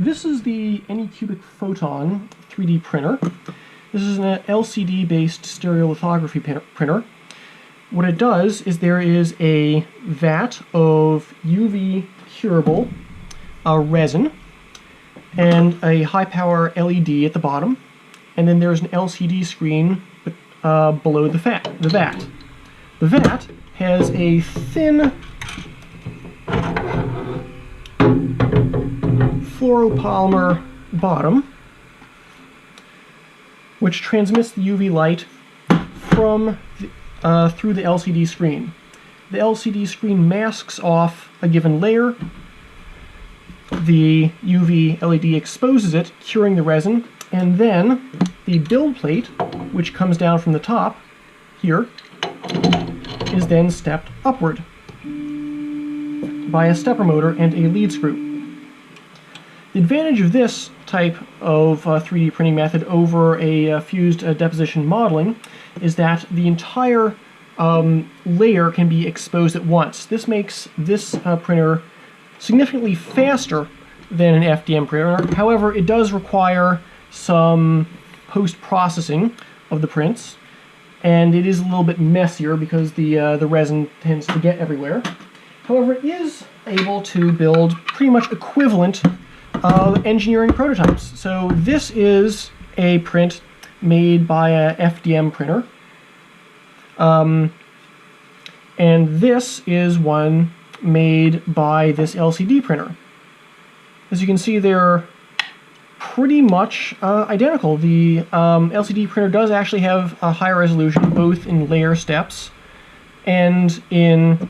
This is the Anycubic Photon 3D printer. This is an LCD-based stereolithography printer. What it does is there is a vat of UV curable resin and a high-power LED at the bottom, and then there's an LCD screen below the vat. The vat has a thin fluoropolymer bottom, which transmits the UV light from through the LCD screen. The LCD screen masks off a given layer. The UV LED exposes it, curing the resin, and then the build plate, which comes down from the top here, is then stepped upward by a stepper motor and a lead screw. The advantage of this type of 3D printing method over a fused deposition modeling is that the entire layer can be exposed at once. This makes this printer significantly faster than an FDM printer. However, it does require some post-processing of the prints, and it is a little bit messier because the resin tends to get everywhere. However, it is able to build pretty much equivalent engineering prototypes. So this is a print made by a FDM printer, and this is one made by this LCD printer. As you can see, they're pretty much identical. The LCD printer does actually have a higher resolution, both in layer steps and in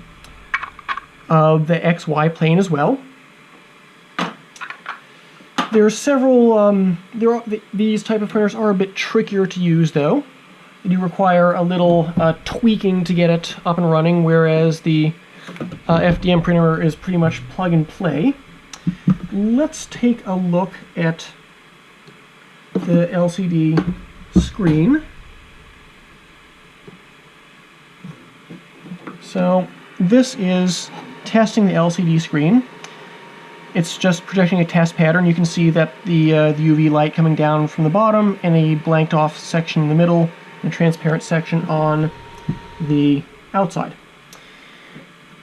the XY plane as well. There are several, these type of printers are a bit trickier to use though. They do require a little tweaking to get it up and running, whereas the FDM printer is pretty much plug and play. Let's take a look at the LCD screen. So this is testing the LCD screen. It's just projecting a test pattern. You can see that the UV light coming down from the bottom and a blanked off section in the middle and a transparent section on the outside.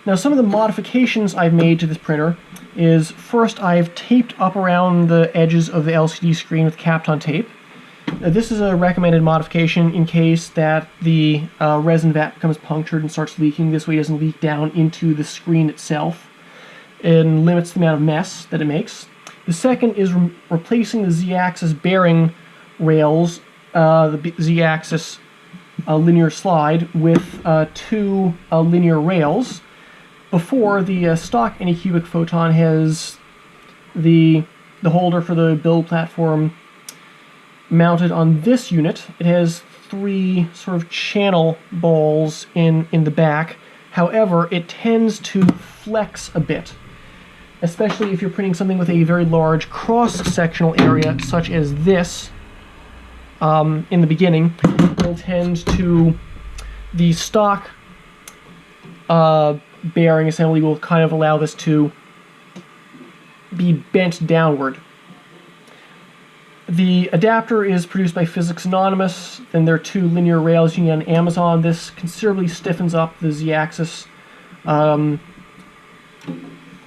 Now, some of the modifications I've made to this printer is, first, I've taped up around the edges of the LCD screen with Kapton tape. Now, this is a recommended modification in case that the resin vat becomes punctured and starts leaking. This way it doesn't leak down into the screen itself and limits the amount of mess that it makes. The second is replacing the Z-axis bearing rails, the Z-axis linear slide, with two linear rails. Before, the stock Anycubic Photon has the holder for the build platform mounted on this unit. It has three sort of channel balls in the back. However, it tends to flex a bit, especially if you're printing something with a very large cross-sectional area, such as this in the beginning. It'll tend to, the stock bearing assembly will kind of allow this to be bent downward. The adapter is produced by Physics Anonymous. Then there are two linear rails you can get on Amazon. This considerably stiffens up the Z-axis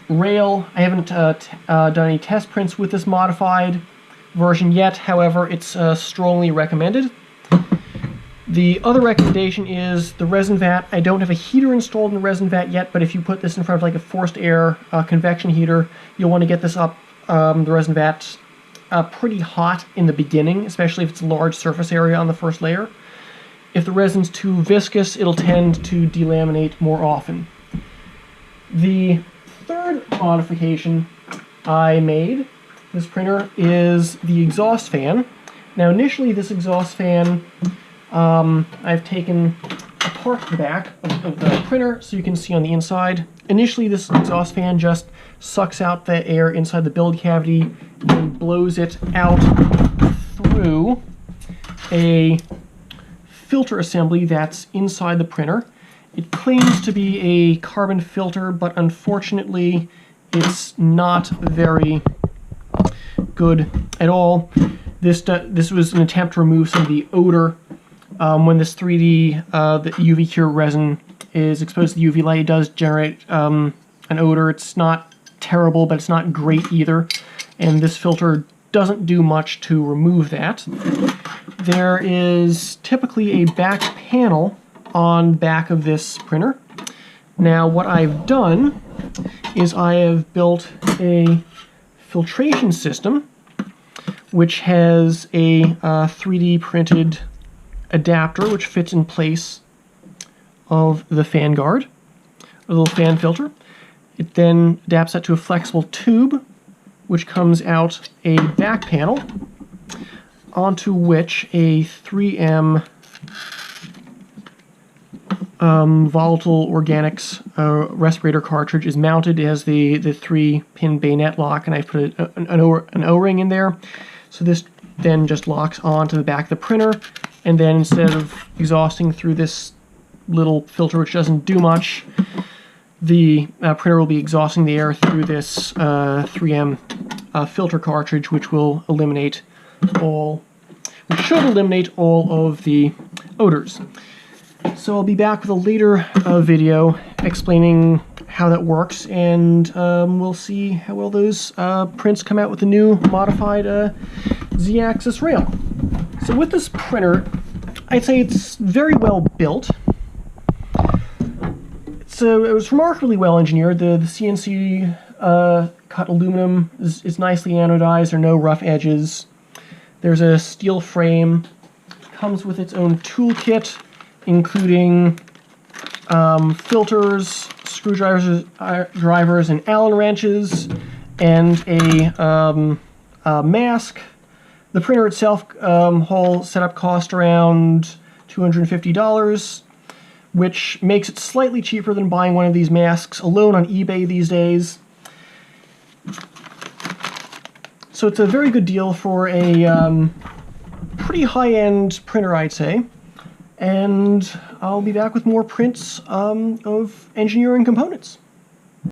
rail. I haven't done any test prints with this modified version yet. However, it's strongly recommended. The other recommendation is the resin vat. I don't have a heater installed in the resin vat yet, but if you put this in front of like a forced air convection heater, you'll want to get this up, the resin vat, pretty hot in the beginning, especially if it's a large surface area on the first layer. If the resin's too viscous, it'll tend to delaminate more often. The third modification I made this printer is the exhaust fan. Now, initially this exhaust fan, I've taken apart the back of the printer so you can see on the inside. Initially, this exhaust fan just sucks out the air inside the build cavity and blows it out through a filter assembly that's inside the printer. It claims to be a carbon filter, but unfortunately it's not very good at all. This was an attempt to remove some of the odor. When this 3D the UV cure resin is exposed to the UV light, it does generate an odor. It's not terrible, but it's not great either. And this filter doesn't do much to remove that. There is typically a back panel on back of this printer. Now what I've done is I have built a filtration system which has a 3D printed adapter which fits in place of the fan guard, a little fan filter. It then adapts that to a flexible tube which comes out a back panel onto which a 3M volatile organics respirator cartridge is mounted. It has the 3-pin bayonet lock, and I've put an O-ring in there. So this then just locks onto the back of the printer, and then instead of exhausting through this little filter which doesn't do much, the printer will be exhausting the air through this 3M filter cartridge, which will eliminate which should eliminate all of the odors. So I'll be back with a later video explaining how that works, and we'll see how well those prints come out with the new modified Z-axis rail. So with this printer, I'd say it's very well built. It was remarkably well engineered. The CNC cut aluminum is nicely anodized. There are no rough edges. There's a steel frame. Comes with its own toolkit, including filters, screwdrivers, drivers, and Allen wrenches, and a mask. The printer itself, whole setup cost around $250, which makes it slightly cheaper than buying one of these masks alone on eBay these days. So it's a very good deal for a pretty high-end printer, I'd say. And I'll be back with more prints of engineering components.